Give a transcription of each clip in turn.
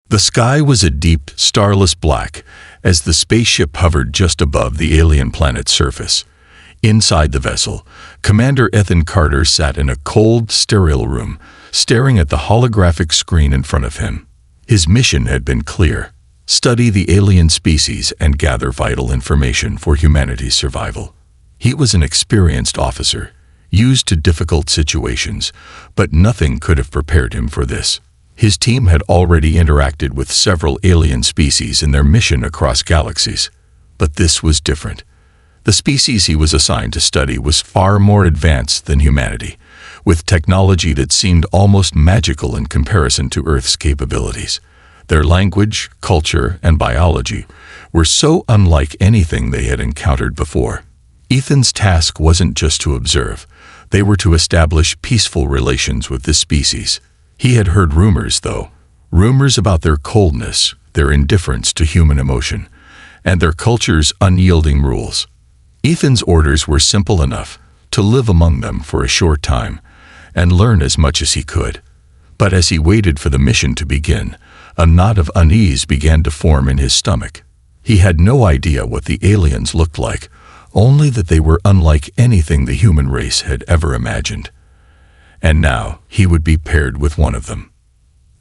The sky was a deep, starless black as the spaceship hovered just above the alien planet's surface. Inside the vessel, Commander Ethan Carter sat in a cold, sterile room, staring at the holographic screen in front of him. His mission had been clear: study the alien species and gather vital information for humanity's survival. He was an experienced officer, used to difficult situations, but nothing could have prepared him for this. His team had already interacted with several alien species in their mission across galaxies, but this was different. The species he was assigned to study was far more advanced than humanity, with technology that seemed almost magical in comparison to Earth's capabilities. Their language, culture, and biology were so unlike anything they had encountered before. Ethan's task wasn't just to observe. They were to establish peaceful relations with this species. He had heard rumors, though. Rumors about their coldness, their indifference to human emotion, and their culture's unyielding rules. Ethan's orders were simple enough: to live among them for a short time and learn as much as he could. But as he waited for the mission to begin, a knot of unease began to form in his stomach. He had no idea what the aliens looked like, only that they were unlike anything the human race had ever imagined. And now he would be paired with one of them.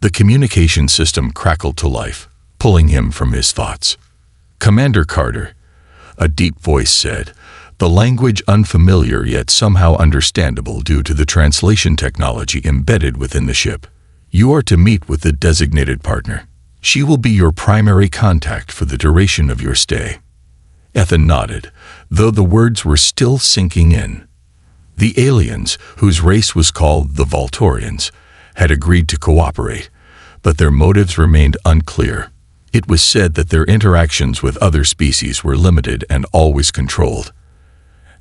The communication system crackled to life, pulling him from his thoughts. "Commander Carter," a deep voice said, the language unfamiliar yet somehow understandable due to the translation technology embedded within the ship. "You are to meet with the designated partner. She will be your primary contact for the duration of your stay." Ethan nodded, though the words were still sinking in. The aliens, whose race was called the Voltorians, had agreed to cooperate, but their motives remained unclear. It was said that their interactions with other species were limited and always controlled.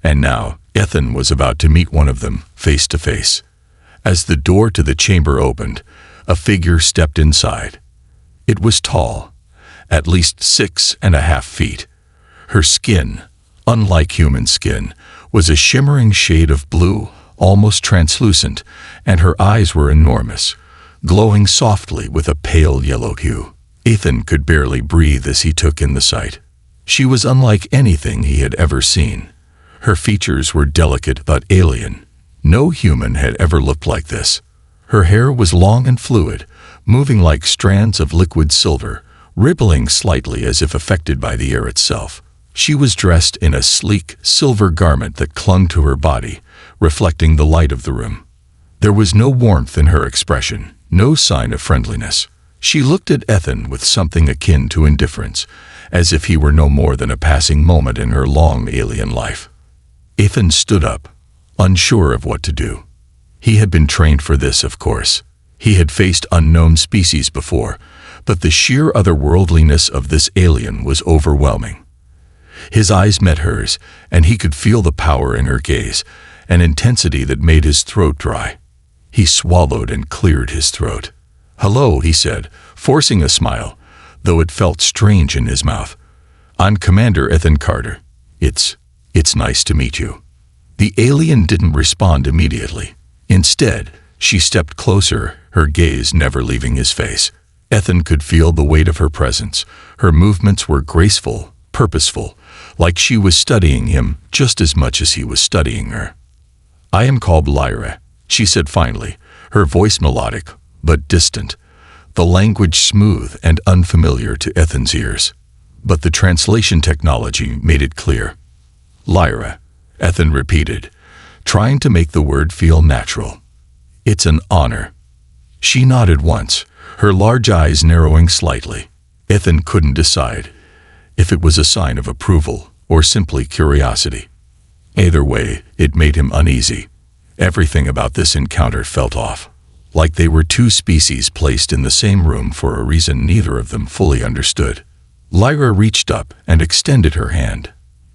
And now, Ethan was about to meet one of them, face to face. As the door to the chamber opened, a figure stepped inside. It was tall, at least 6.5 feet. Her skin, unlike human skin, was a shimmering shade of blue, almost translucent, and her eyes were enormous, glowing softly with a pale yellow hue. Ethan could barely breathe as he took in the sight. She was unlike anything he had ever seen. Her features were delicate but alien. No human had ever looked like this. Her hair was long and fluid, moving like strands of liquid silver, rippling slightly as if affected by the air itself. She was dressed in a sleek, silver garment that clung to her body, reflecting the light of the room. There was no warmth in her expression, no sign of friendliness. She looked at Ethan with something akin to indifference, as if he were no more than a passing moment in her long alien life. Ethan stood up, unsure of what to do. He had been trained for this, of course. He had faced unknown species before, but the sheer otherworldliness of this alien was overwhelming. His eyes met hers, and he could feel the power in her gaze, an intensity that made his throat dry. He swallowed and cleared his throat. "Hello," he said, forcing a smile, though it felt strange in his mouth. "I'm Commander Ethan Carter. It's nice to meet you." The alien didn't respond immediately. Instead, she stepped closer, her gaze never leaving his face. Ethan could feel the weight of her presence. Her movements were graceful, purposeful, like she was studying him just as much as he was studying her. "I am called Lyra," she said finally, her voice melodic but distant, the language smooth and unfamiliar to Ethan's ears. But the translation technology made it clear. "Lyra," Ethan repeated, trying to make the word feel natural. "It's an honor." She nodded once, her large eyes narrowing slightly. Ethan couldn't decide if it was a sign of approval or simply curiosity. Either way, it made him uneasy. Everything about this encounter felt off, like they were two species placed in the same room for a reason neither of them fully understood. Lyra reached up and extended her hand.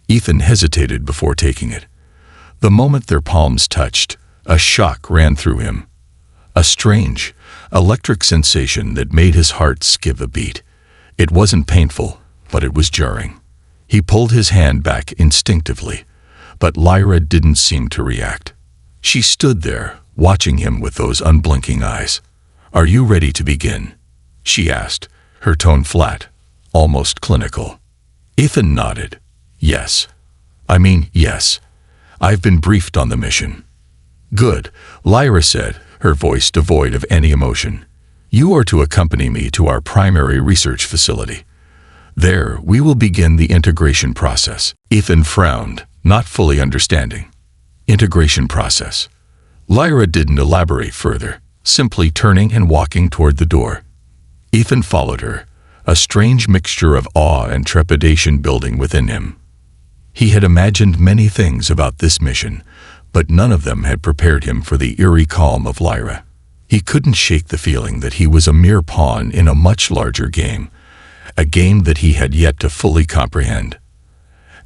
Ethan hesitated before taking it. The moment their palms touched, a shock ran through him. A strange, electric sensation that made his heart skip a beat. It wasn't painful, but it was jarring. He pulled his hand back instinctively, but Lyra didn't seem to react. She stood there, watching him with those unblinking eyes. "Are you ready to begin?" she asked, her tone flat, almost clinical. Ethan nodded. Yes. Yes. I've been briefed on the mission. Good, Lyra said, her voice devoid of any emotion. You are to accompany me to our primary research facility. There, we will begin the integration process. Ethan frowned, not fully understanding. Integration process. Lyra didn't elaborate further, simply turning and walking toward the door. Ethan followed her, a strange mixture of awe and trepidation building within him. He had imagined many things about this mission, but none of them had prepared him for the eerie calm of Lyra. He couldn't shake the feeling that he was a mere pawn in a much larger game, a game that he had yet to fully comprehend.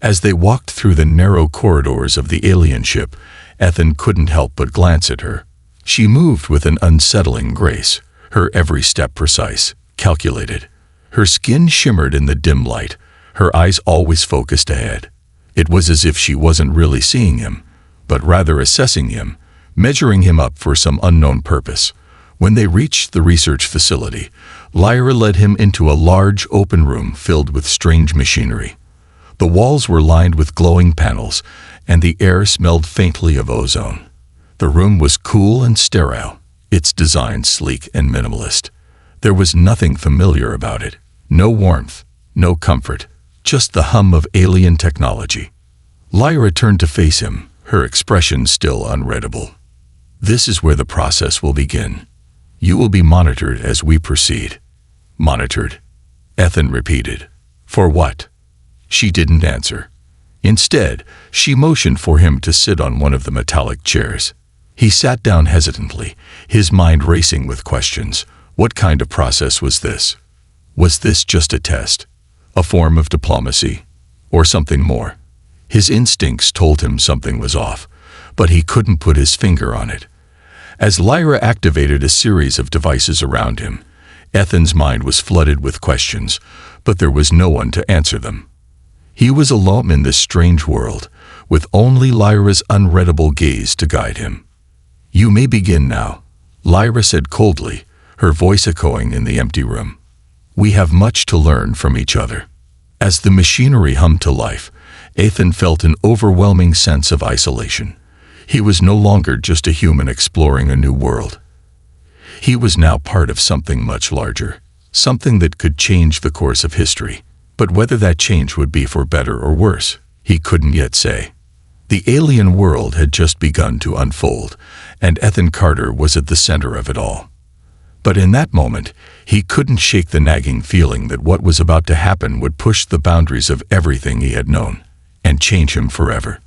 As they walked through the narrow corridors of the alien ship, Ethan couldn't help but glance at her. She moved with an unsettling grace, her every step precise, calculated. Her skin shimmered in the dim light, her eyes always focused ahead. It was as if she wasn't really seeing him, but rather assessing him, measuring him up for some unknown purpose. When they reached the research facility, Lyra led him into a large open room filled with strange machinery. The walls were lined with glowing panels, and the air smelled faintly of ozone. The room was cool and sterile, its design sleek and minimalist. There was nothing familiar about it. No warmth, no comfort, just the hum of alien technology. Lyra turned to face him, her expression still unreadable. This is where the process will begin. You will be monitored as we proceed. Monitored? Ethan repeated. For what? She didn't answer. Instead, she motioned for him to sit on one of the metallic chairs. He sat down hesitantly, his mind racing with questions. What kind of process was this? Was this just a test? A form of diplomacy? Or something more? His instincts told him something was off, but he couldn't put his finger on it. As Lyra activated a series of devices around him, Ethan's mind was flooded with questions, but there was no one to answer them. He was alone in this strange world, with only Lyra's unreadable gaze to guide him. You may begin now, Lyra said coldly, her voice echoing in the empty room. We have much to learn from each other. As the machinery hummed to life, Ethan felt an overwhelming sense of isolation. He was no longer just a human exploring a new world. He was now part of something much larger, something that could change the course of history. But whether that change would be for better or worse, he couldn't yet say. The alien world had just begun to unfold, and Ethan Carter was at the center of it all. But in that moment, he couldn't shake the nagging feeling that what was about to happen would push the boundaries of everything he had known, and change him forever.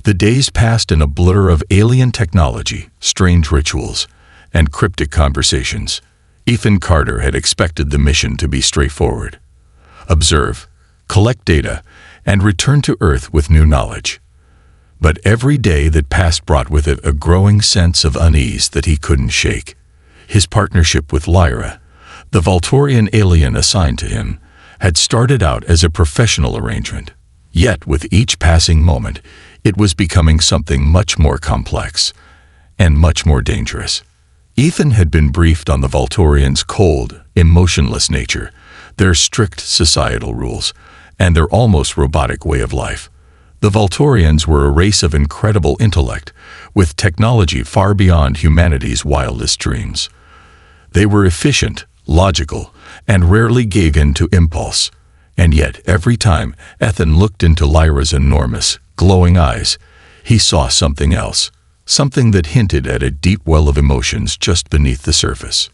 The days passed in a blur of alien technology, strange rituals, and cryptic conversations. Ethan Carter had expected the mission to be straightforward. Observe, collect data, and return to Earth with new knowledge. But every day that passed brought with it a growing sense of unease that he couldn't shake. His partnership with Lyra, the Voltorian alien assigned to him, had started out as a professional arrangement. Yet with each passing moment, it was becoming something much more complex and much more dangerous. Ethan had been briefed on the Voltorians' cold, emotionless nature, their strict societal rules, and their almost robotic way of life. The Voltorians were a race of incredible intellect, with technology far beyond humanity's wildest dreams. They were efficient, logical, and rarely gave in to impulse. And yet, every time Ethan looked into Lyra's enormous, glowing eyes, he saw something else, something that hinted at a deep well of emotions just beneath the surface.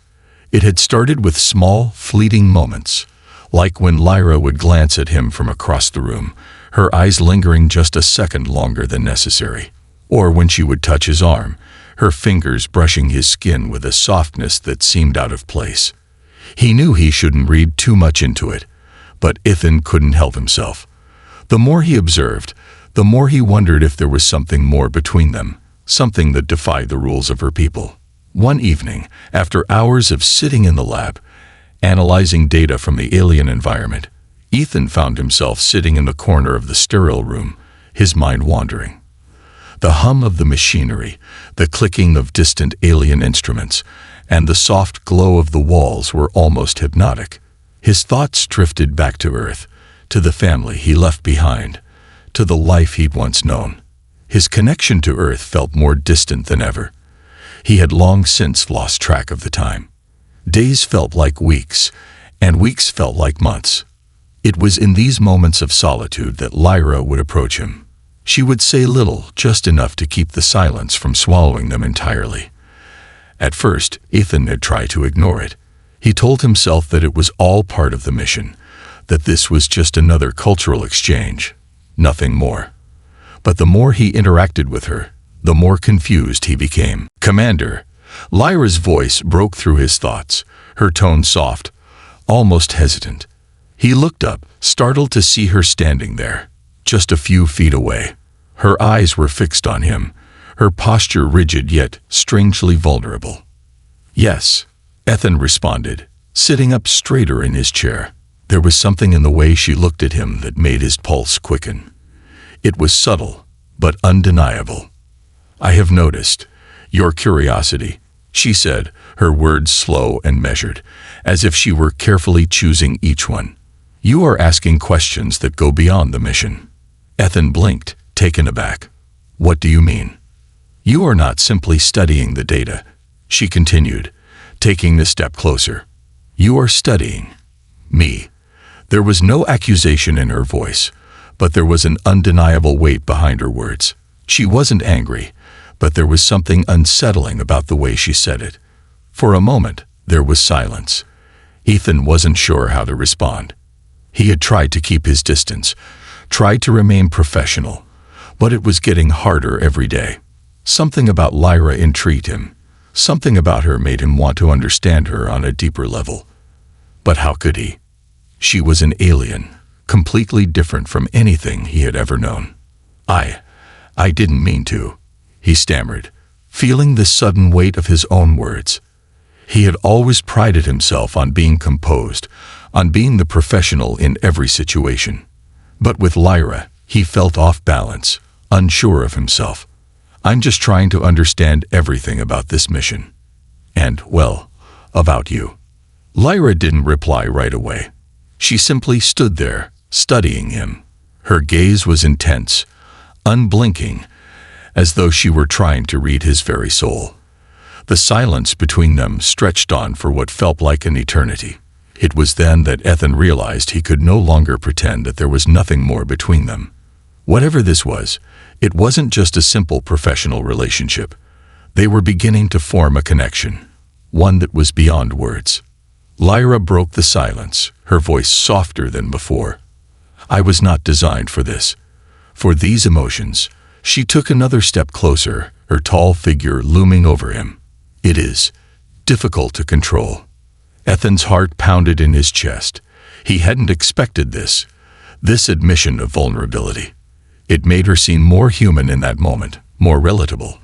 It had started with small, fleeting moments, like when Lyra would glance at him from across the room, her eyes lingering just a second longer than necessary, or when she would touch his arm, her fingers brushing his skin with a softness that seemed out of place. He knew he shouldn't read too much into it, but Ethan couldn't help himself. The more he observed, the more he wondered if there was something more between them, something that defied the rules of her people. One evening, after hours of sitting in the lab, analyzing data from the alien environment, Ethan found himself sitting in the corner of the sterile room, his mind wandering. The hum of the machinery, the clicking of distant alien instruments, and the soft glow of the walls were almost hypnotic. His thoughts drifted back to Earth, to the family he left behind, to the life he'd once known. His connection to Earth felt more distant than ever. He had long since lost track of the time. Days felt like weeks, and weeks felt like months. It was in these moments of solitude that Lyra would approach him. She would say little, just enough to keep the silence from swallowing them entirely. At first, Ethan had tried to ignore it. He told himself that it was all part of the mission, that this was just another cultural exchange, nothing more. But the more he interacted with her, the more confused he became. "Commander," Lyra's voice broke through his thoughts, her tone soft, almost hesitant. He looked up, startled to see her standing there, just a few feet away. Her eyes were fixed on him, her posture rigid yet strangely vulnerable. "Yes," Ethan responded, sitting up straighter in his chair. There was something in the way she looked at him that made his pulse quicken. It was subtle, but undeniable. "I have noticed your curiosity," she said, her words slow and measured, as if she were carefully choosing each one. "You are asking questions that go beyond the mission." Ethan blinked, taken aback. "What do you mean?" "You are not simply studying the data," she continued, taking a step closer. "You are studying me." There was no accusation in her voice, but there was an undeniable weight behind her words. She wasn't angry, but there was something unsettling about the way she said it. For a moment, there was silence. Ethan wasn't sure how to respond. He had tried to keep his distance, tried to remain professional, but it was getting harder every day. Something about Lyra intrigued him. Something about her made him want to understand her on a deeper level. But how could he? She was an alien, completely different from anything he had ever known. I didn't mean to," he stammered, feeling the sudden weight of his own words. He had always prided himself on being composed, on being the professional in every situation. But with Lyra, he felt off balance, unsure of himself. "I'm just trying to understand everything about this mission. And, well, about you." Lyra didn't reply right away. She simply stood there, studying him. Her gaze was intense, unblinking, as though she were trying to read his very soul. The silence between them stretched on for what felt like an eternity. It was then that Ethan realized he could no longer pretend that there was nothing more between them. Whatever this was, it wasn't just a simple professional relationship. They were beginning to form a connection, one that was beyond words. Lyra broke the silence, her voice softer than before. "I was not designed for this. For these emotions." She took another step closer, her tall figure looming over him. "It is difficult to control." Ethan's heart pounded in his chest. He hadn't expected this admission of vulnerability. It made her seem more human in that moment, more relatable.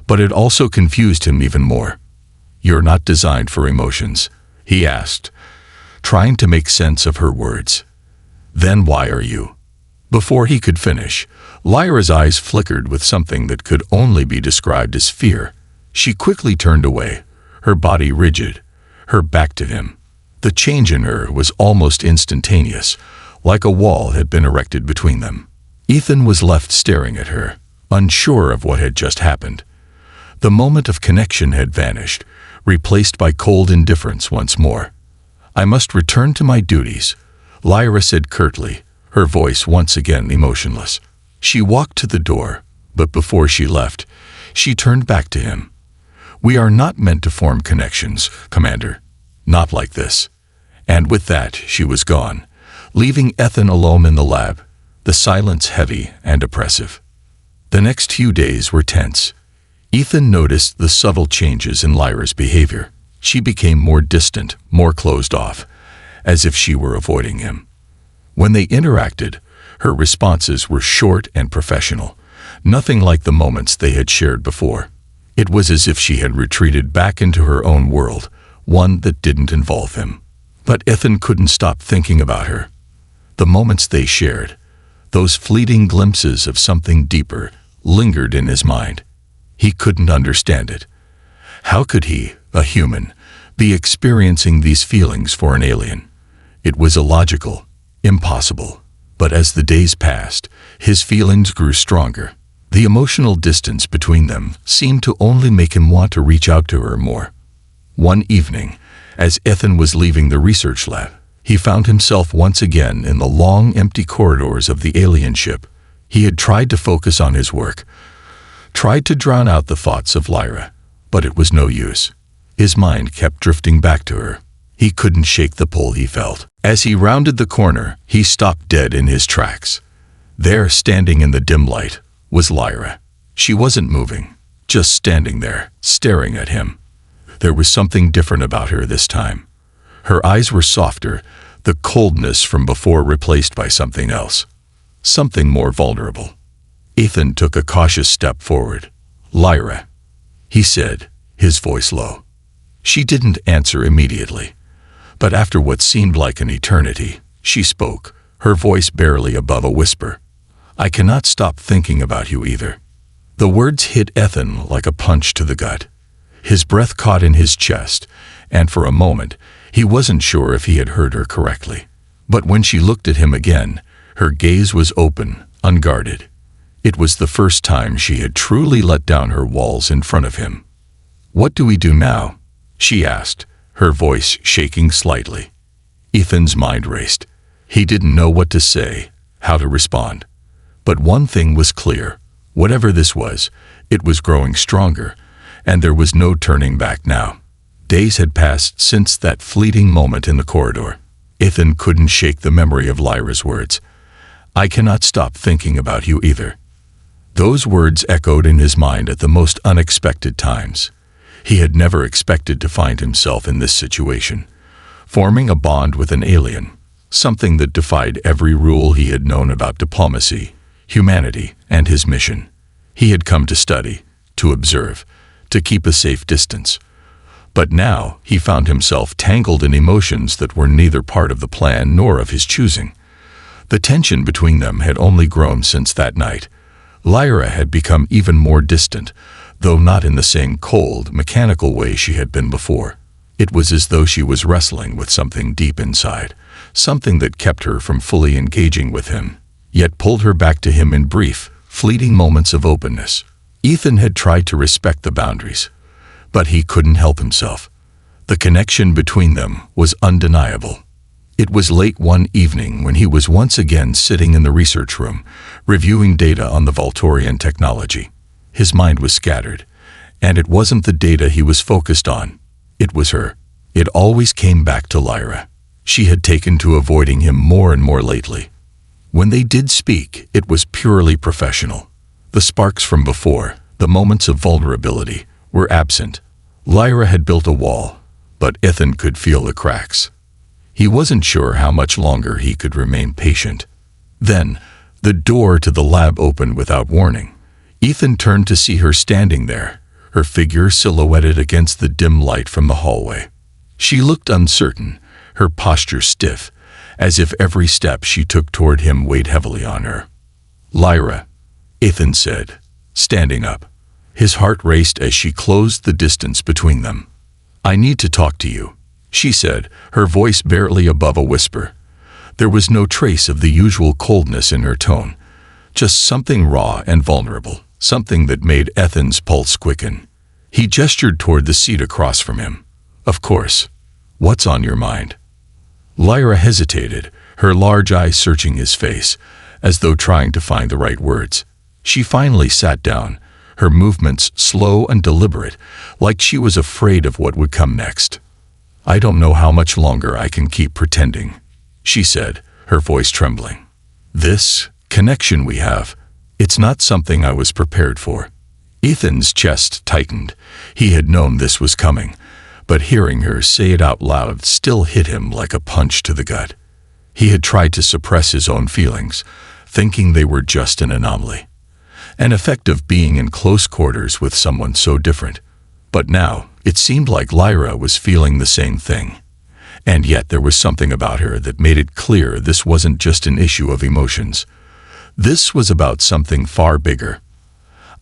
But it also confused him even more. "You're not designed for emotions," he asked, trying to make sense of her words. "Then why are you?" Before he could finish, Lyra's eyes flickered with something that could only be described as fear. She quickly turned away, her body rigid, her back to him. The change in her was almost instantaneous, like a wall had been erected between them. Ethan was left staring at her, unsure of what had just happened. The moment of connection had vanished, replaced by cold indifference once more. "I must return to my duties," Lyra said curtly, her voice once again emotionless. She walked to the door, but before she left, she turned back to him. "We are not meant to form connections, Commander. Not like this." And with that, she was gone, leaving Ethan alone in the lab, the silence heavy and oppressive. The next few days were tense. Ethan noticed the subtle changes in Lyra's behavior. She became more distant, more closed off, as if she were avoiding him. When they interacted, her responses were short and professional, nothing like the moments they had shared before. It was as if she had retreated back into her own world, one that didn't involve him. But Ethan couldn't stop thinking about her. The moments they shared, those fleeting glimpses of something deeper, lingered in his mind. He couldn't understand it. How could he, a human, be experiencing these feelings for an alien? It was illogical, impossible. But as the days passed, his feelings grew stronger. The emotional distance between them seemed to only make him want to reach out to her more. One evening, as Ethan was leaving the research lab, he found himself once again in the long, empty corridors of the alien ship. He had tried to focus on his work, tried to drown out the thoughts of Lyra, but it was no use. His mind kept drifting back to her. He couldn't shake the pull he felt. As he rounded the corner, he stopped dead in his tracks. There, standing in the dim light, was Lyra. She wasn't moving, just standing there, staring at him. There was something different about her this time. Her eyes were softer, the coldness from before replaced by something else. Something more vulnerable. Ethan took a cautious step forward. "Lyra," he said, his voice low. She didn't answer immediately. But after what seemed like an eternity, she spoke, her voice barely above a whisper. "I cannot stop thinking about you either." The words hit Ethan like a punch to the gut. His breath caught in his chest, and for a moment, he wasn't sure if he had heard her correctly. But when she looked at him again, her gaze was open, unguarded. It was the first time she had truly let down her walls in front of him. "What do we do now?" she asked, her voice shaking slightly. Ethan's mind raced. He didn't know what to say, how to respond. But one thing was clear. Whatever this was, it was growing stronger, and there was no turning back now. Days had passed since that fleeting moment in the corridor. Ethan couldn't shake the memory of Lyra's words. "I cannot stop thinking about you either." Those words echoed in his mind at the most unexpected times. He had never expected to find himself in this situation, forming a bond with an alien, something that defied every rule he had known about diplomacy, humanity, and his mission. He had come to study, to observe, to keep a safe distance. But now he found himself tangled in emotions that were neither part of the plan nor of his choosing. The tension between them had only grown since that night. Lyra had become even more distant, though not in the same cold, mechanical way she had been before. It was as though she was wrestling with something deep inside, something that kept her from fully engaging with him, yet pulled her back to him in brief, fleeting moments of openness. Ethan had tried to respect the boundaries, but he couldn't help himself. The connection between them was undeniable. It was late one evening when he was once again sitting in the research room, reviewing data on the Voltorian technology. His mind was scattered, and it wasn't the data he was focused on. It was her. It always came back to Lyra. She had taken to avoiding him more and more lately. When they did speak, it was purely professional. The sparks from before, the moments of vulnerability, were absent. Lyra had built a wall, but Ethan could feel the cracks. He wasn't sure how much longer he could remain patient. Then, the door to the lab opened without warning. Ethan turned to see her standing there, her figure silhouetted against the dim light from the hallway. She looked uncertain, her posture stiff, as if every step she took toward him weighed heavily on her. "Lyra," Ethan said, standing up. His heart raced as she closed the distance between them. "I need to talk to you," she said, her voice barely above a whisper. There was no trace of the usual coldness in her tone, just something raw and vulnerable, something that made Ethan's pulse quicken. He gestured toward the seat across from him. "Of course. What's on your mind?" Lyra hesitated, her large eyes searching his face, as though trying to find the right words. She finally sat down, her movements slow and deliberate, like she was afraid of what would come next. "I don't know how much longer I can keep pretending," she said, her voice trembling. "This connection we have, it's not something I was prepared for." Ethan's chest tightened. He had known this was coming, but hearing her say it out loud still hit him like a punch to the gut. He had tried to suppress his own feelings, thinking they were just an anomaly, an effect of being in close quarters with someone so different. But now, it seemed like Lyra was feeling the same thing. And yet there was something about her that made it clear this wasn't just an issue of emotions. This was about something far bigger.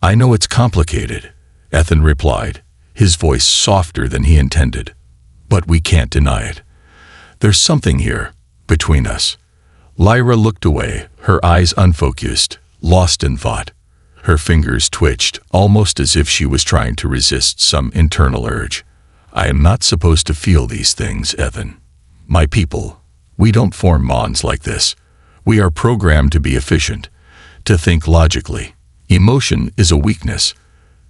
"I know it's complicated," Ethan replied, his voice softer than he intended. "But we can't deny it. There's something here, between us. Lyra looked away, her eyes unfocused, lost in thought. Her fingers twitched, almost as if she was trying to resist some internal urge. I am not supposed to feel these things, Ethan. My people, we don't form bonds like this. We are programmed to be efficient, to think logically. Emotion is a weakness.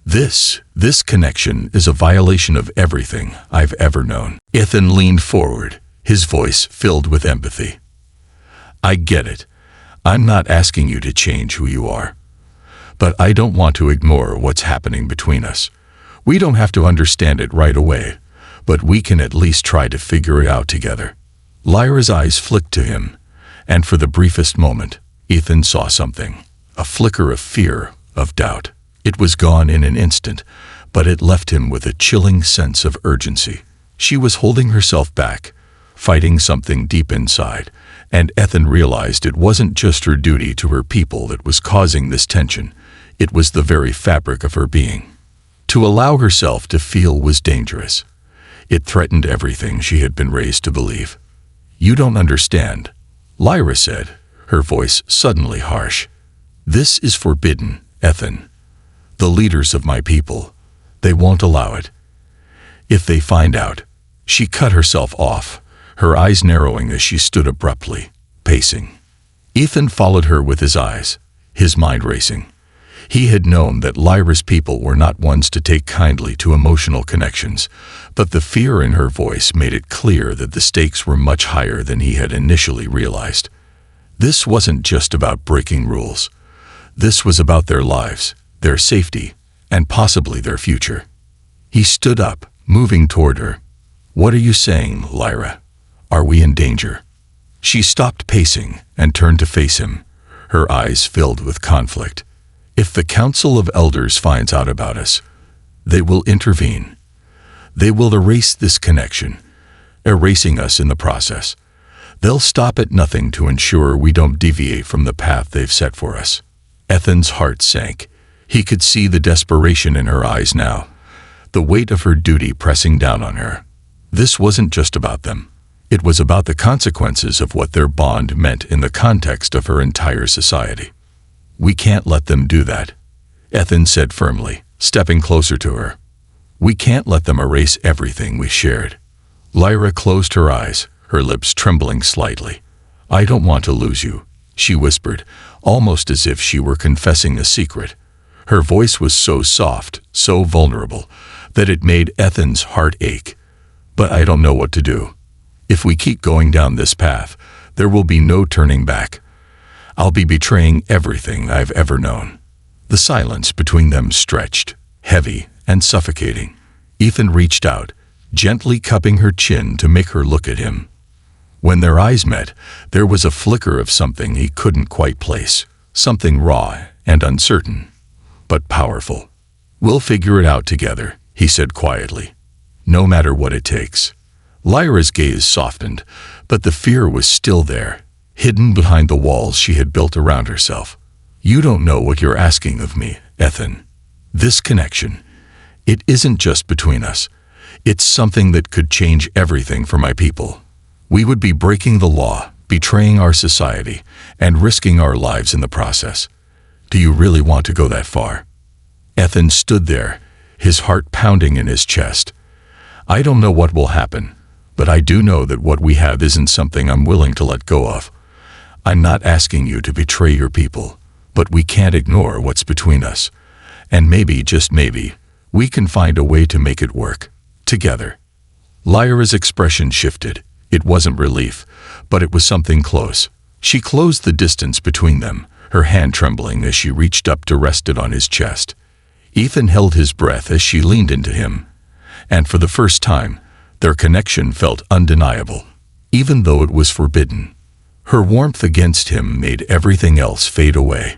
This connection is a violation of everything I've ever known. Ethan leaned forward, his voice filled with empathy. I get it. I'm not asking you to change who you are. But I don't want to ignore what's happening between us. We don't have to understand it right away, but we can at least try to figure it out together. Lyra's eyes flicked to him, and for the briefest moment, Ethan saw something. A flicker of fear, of doubt. It was gone in an instant, but it left him with a chilling sense of urgency. She was holding herself back, fighting something deep inside, and Ethan realized it wasn't just her duty to her people that was causing this tension. It was the very fabric of her being. To allow herself to feel was dangerous. It threatened everything she had been raised to believe. You don't understand, Lyra said, her voice suddenly harsh. This is forbidden, Ethan. The leaders of my people, they won't allow it. If they find out, she cut herself off, her eyes narrowing as she stood abruptly, pacing. Ethan followed her with his eyes, his mind racing. He had known that Lyra's people were not ones to take kindly to emotional connections, but the fear in her voice made it clear that the stakes were much higher than he had initially realized. This wasn't just about breaking rules. This was about their lives, their safety, and possibly their future. He stood up, moving toward her. What are you saying, Lyra? Are we in danger? She stopped pacing and turned to face him, her eyes filled with conflict. If the Council of Elders finds out about us, they will intervene. They will erase this connection, erasing us in the process. They'll stop at nothing to ensure we don't deviate from the path they've set for us. Ethan's heart sank. He could see the desperation in her eyes now, the weight of her duty pressing down on her. This wasn't just about them. It was about the consequences of what their bond meant in the context of her entire society. We can't let them do that, Ethan said firmly, stepping closer to her. We can't let them erase everything we shared. Lyra closed her eyes, her lips trembling slightly. I don't want to lose you, she whispered, almost as if she were confessing a secret. Her voice was so soft, so vulnerable, that it made Ethan's heart ache. But I don't know what to do. If we keep going down this path, there will be no turning back. I'll be betraying everything I've ever known. The silence between them stretched, heavy and suffocating. Ethan reached out, gently cupping her chin to make her look at him. When their eyes met, there was a flicker of something he couldn't quite place, something raw and uncertain, but powerful. We'll figure it out together, he said quietly. No matter what it takes. Lyra's gaze softened, but the fear was still there, hidden behind the walls she had built around herself. You don't know what you're asking of me, Ethan. This connection, it isn't just between us. It's something that could change everything for my people. We would be breaking the law, betraying our society, and risking our lives in the process. Do you really want to go that far? Ethan stood there, his heart pounding in his chest. I don't know what will happen, but I do know that what we have isn't something I'm willing to let go of. I'm not asking you to betray your people, but we can't ignore what's between us. And maybe, just maybe, we can find a way to make it work, together. Lyra's expression shifted. It wasn't relief, but it was something close. She closed the distance between them, her hand trembling as she reached up to rest it on his chest. Ethan held his breath as she leaned into him, and for the first time, their connection felt undeniable, even though it was forbidden. Her warmth against him made everything else fade away,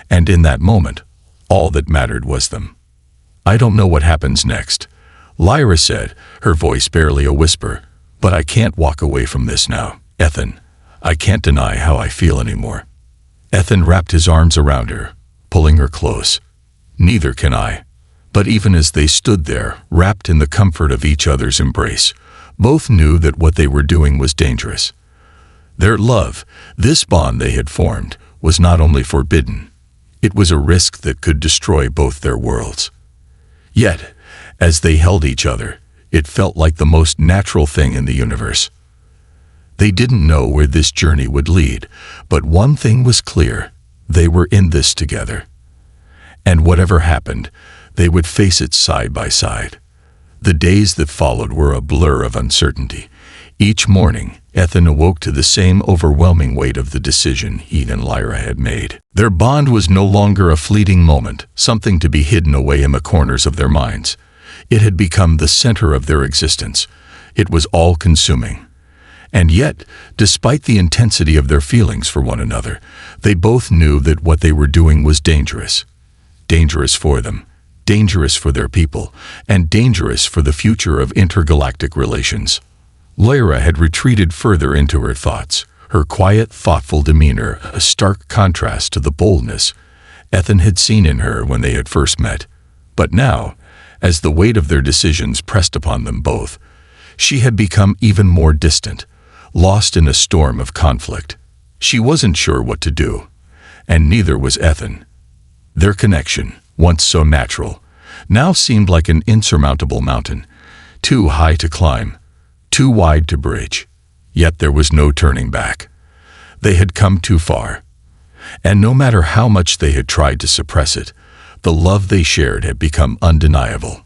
and in that moment, all that mattered was them. I don't know what happens next, Lyra said, her voice barely a whisper, but I can't walk away from this now, Ethan. I can't deny how I feel anymore. Ethan wrapped his arms around her, pulling her close. Neither can I. But even as they stood there, wrapped in the comfort of each other's embrace, both knew that what they were doing was dangerous. Their love, this bond they had formed, was not only forbidden, it was a risk that could destroy both their worlds. Yet, as they held each other, it felt like the most natural thing in the universe. They didn't know where this journey would lead, but one thing was clear: they were in this together. And whatever happened, they would face it side by side. The days that followed were a blur of uncertainty. Each morning, Ethan awoke to the same overwhelming weight of the decision he and Lyra had made. Their bond was no longer a fleeting moment, something to be hidden away in the corners of their minds. It had become the center of their existence. It was all-consuming. And yet, despite the intensity of their feelings for one another, they both knew that what they were doing was dangerous. Dangerous for them, dangerous for their people, and dangerous for the future of intergalactic relations. Lyra had retreated further into her thoughts, her quiet, thoughtful demeanor a stark contrast to the boldness Ethan had seen in her when they had first met. But now, as the weight of their decisions pressed upon them both, she had become even more distant, lost in a storm of conflict. She wasn't sure what to do, and neither was Ethan. Their connection, once so natural, now seemed like an insurmountable mountain, too high to climb, too wide to bridge. Yet there was no turning back. They had come too far, and no matter how much they had tried to suppress it, the love they shared had become undeniable.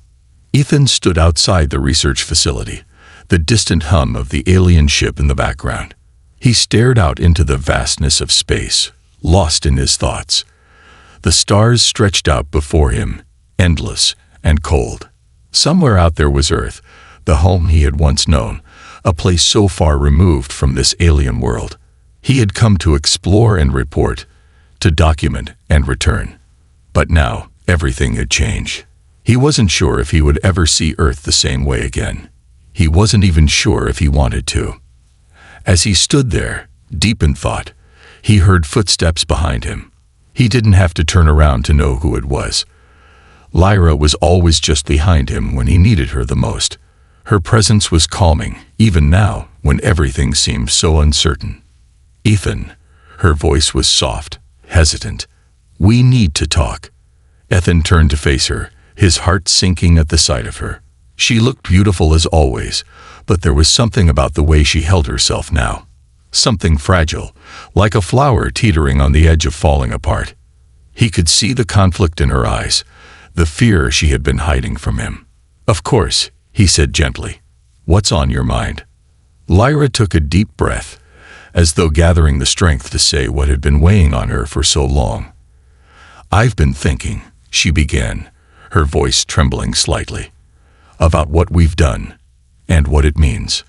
Ethan stood outside the research facility, the distant hum of the alien ship in the background. He stared out into the vastness of space, lost in his thoughts. The stars stretched out before him, endless and cold. Somewhere out there was Earth, the home he had once known, a place so far removed from this alien world. He had come to explore and report, to document and return. But now, everything had changed. He wasn't sure if he would ever see Earth the same way again. He wasn't even sure if he wanted to. As he stood there, deep in thought, he heard footsteps behind him. He didn't have to turn around to know who it was. Lyra was always just behind him when he needed her the most. Her presence was calming, even now, when everything seemed so uncertain. "Ethan," her voice was soft, hesitant. "We need to talk." Ethan turned to face her, his heart sinking at the sight of her. She looked beautiful as always, but there was something about the way she held herself now. Something fragile, like a flower teetering on the edge of falling apart. He could see the conflict in her eyes, the fear she had been hiding from him. "Of course," he said gently. "What's on your mind?" Lyra took a deep breath, as though gathering the strength to say what had been weighing on her for so long. "I've been thinking," she began, her voice trembling slightly, "about what we've done, and what it means."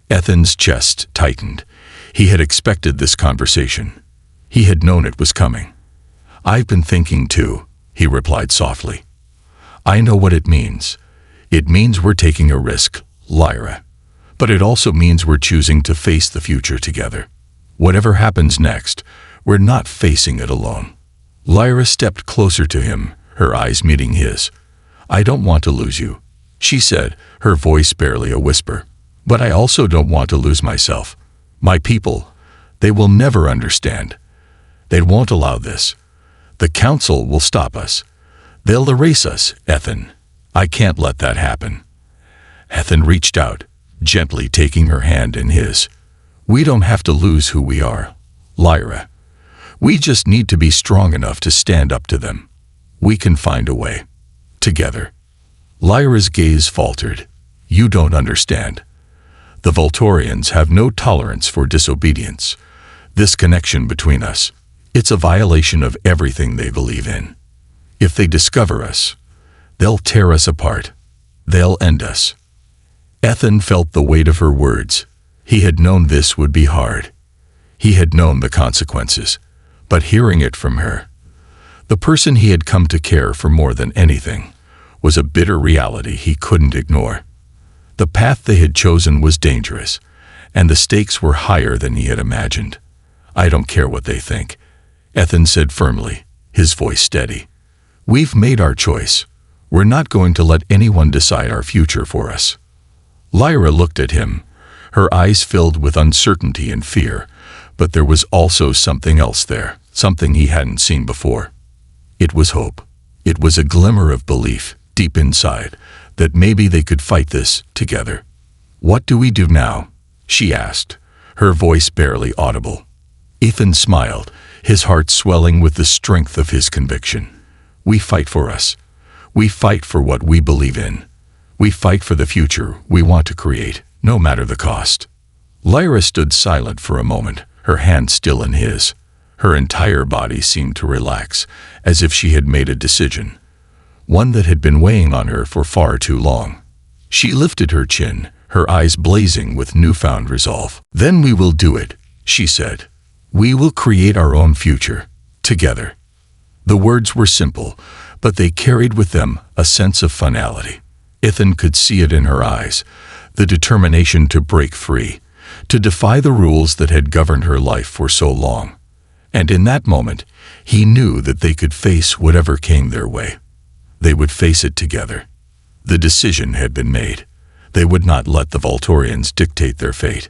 Ethan's chest tightened. He had expected this conversation. He had known it was coming. "I've been thinking too," he replied softly. "I know what it means. It means we're taking a risk, Lyra. But it also means we're choosing to face the future together. Whatever happens next, we're not facing it alone." Lyra stepped closer to him, her eyes meeting his. "I don't want to lose you," she said, her voice barely a whisper. "But I also don't want to lose myself. My people, they will never understand. They won't allow this. The Council will stop us. They'll erase us, Ethan. I can't let that happen." Ethan reached out, gently taking her hand in his. "We don't have to lose who we are, Lyra. We just need to be strong enough to stand up to them. We can find a way. Together." Lyra's gaze faltered. "You don't understand. The Voltorians have no tolerance for disobedience. This connection between us, it's a violation of everything they believe in. If they discover us, they'll tear us apart. They'll end us." Ethan felt the weight of her words. He had known this would be hard. He had known the consequences. But hearing it from her, the person he had come to care for more than anything, was a bitter reality he couldn't ignore. The path they had chosen was dangerous, and the stakes were higher than he had imagined. "I don't care what they think," Ethan said firmly, his voice steady. "We've made our choice. We're not going to let anyone decide our future for us." Lyra looked at him, Her eyes filled with uncertainty and fear, but there was also something else there, something he hadn't seen before. It was hope. It was a glimmer of belief, deep inside, that maybe they could fight this together. "What do we do now?" she asked, her voice barely audible. Ethan smiled, his heart swelling with the strength of his conviction. "We fight for us. We fight for what we believe in. We fight for the future we want to create, no matter the cost." Lyra stood silent for a moment, her hand still in his. Her entire body seemed to relax, as if she had made a decision, one that had been weighing on her for far too long. She lifted her chin, her eyes blazing with newfound resolve. "Then we will do it," she said. "We will create our own future, together." The words were simple, but they carried with them a sense of finality. Ethan could see it in her eyes, the determination to break free, to defy the rules that had governed her life for so long. And in that moment, he knew that they could face whatever came their way. They would face it together. The decision had been made. They would not let the Volturians dictate their fate.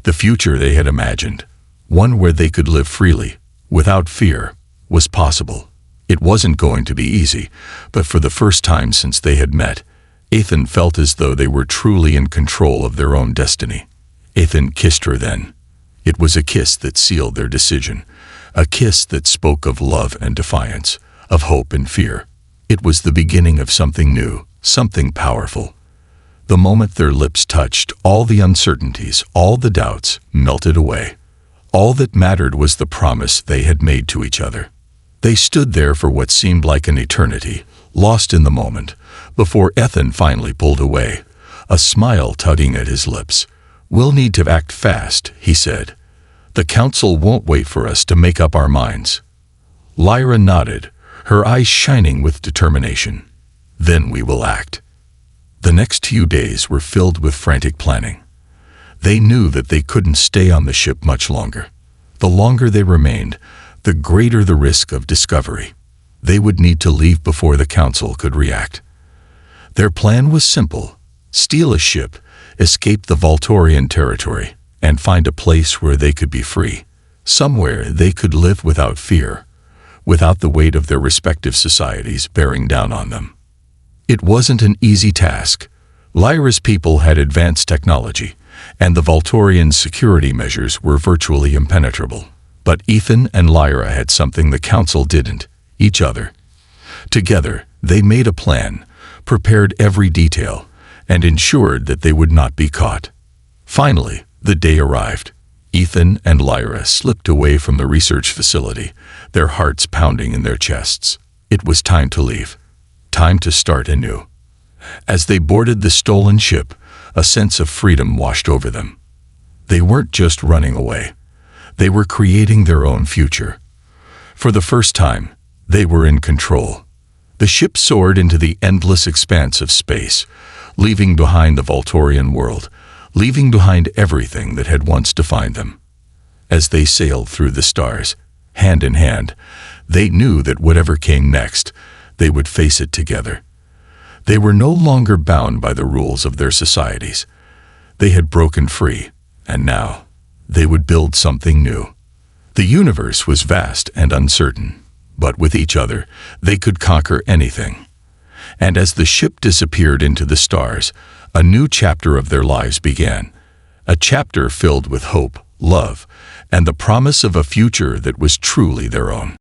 The future they had imagined, one where they could live freely, without fear, was possible. It wasn't going to be easy, but for the first time since they had met, Ethan felt as though they were truly in control of their own destiny. Ethan kissed her then. It was a kiss that sealed their decision, a kiss that spoke of love and defiance, of hope and fear. It was the beginning of something new, something powerful. The moment their lips touched, all the uncertainties, all the doubts melted away. All that mattered was the promise they had made to each other. They stood there for what seemed like an eternity, lost in the moment, before Ethan finally pulled away, a smile tugging at his lips. "We'll need to act fast," he said. "The council won't wait for us to make up our minds." Lyra nodded, her eyes shining with determination. "Then we will act." The next few days were filled with frantic planning. They knew that they couldn't stay on the ship much longer. The longer they remained, the greater the risk of discovery. They would need to leave before the council could react. Their plan was simple: steal a ship, escape the Volturian territory, and find a place where they could be free, somewhere they could live without fear, without the weight of their respective societies bearing down on them. It wasn't an easy task. Lyra's people had advanced technology, and the Volturian security measures were virtually impenetrable. But Ethan and Lyra had something the council didn't: each other. Together, they made a plan, prepared every detail, and ensured that they would not be caught. Finally, the day arrived. Ethan and Lyra slipped away from the research facility, their hearts pounding in their chests. It was time to leave. Time to start anew. As they boarded the stolen ship, a sense of freedom washed over them. They weren't just running away. They were creating their own future. For the first time, they were in control. The ship soared into the endless expanse of space, leaving behind the Volturian world, leaving behind everything that had once defined them. As they sailed through the stars, hand in hand, they knew that whatever came next, they would face it together. They were no longer bound by the rules of their societies. They had broken free, and now they would build something new. The universe was vast and uncertain, but with each other, they could conquer anything. And as the ship disappeared into the stars, a new chapter of their lives began, a chapter filled with hope, love, and the promise of a future that was truly their own.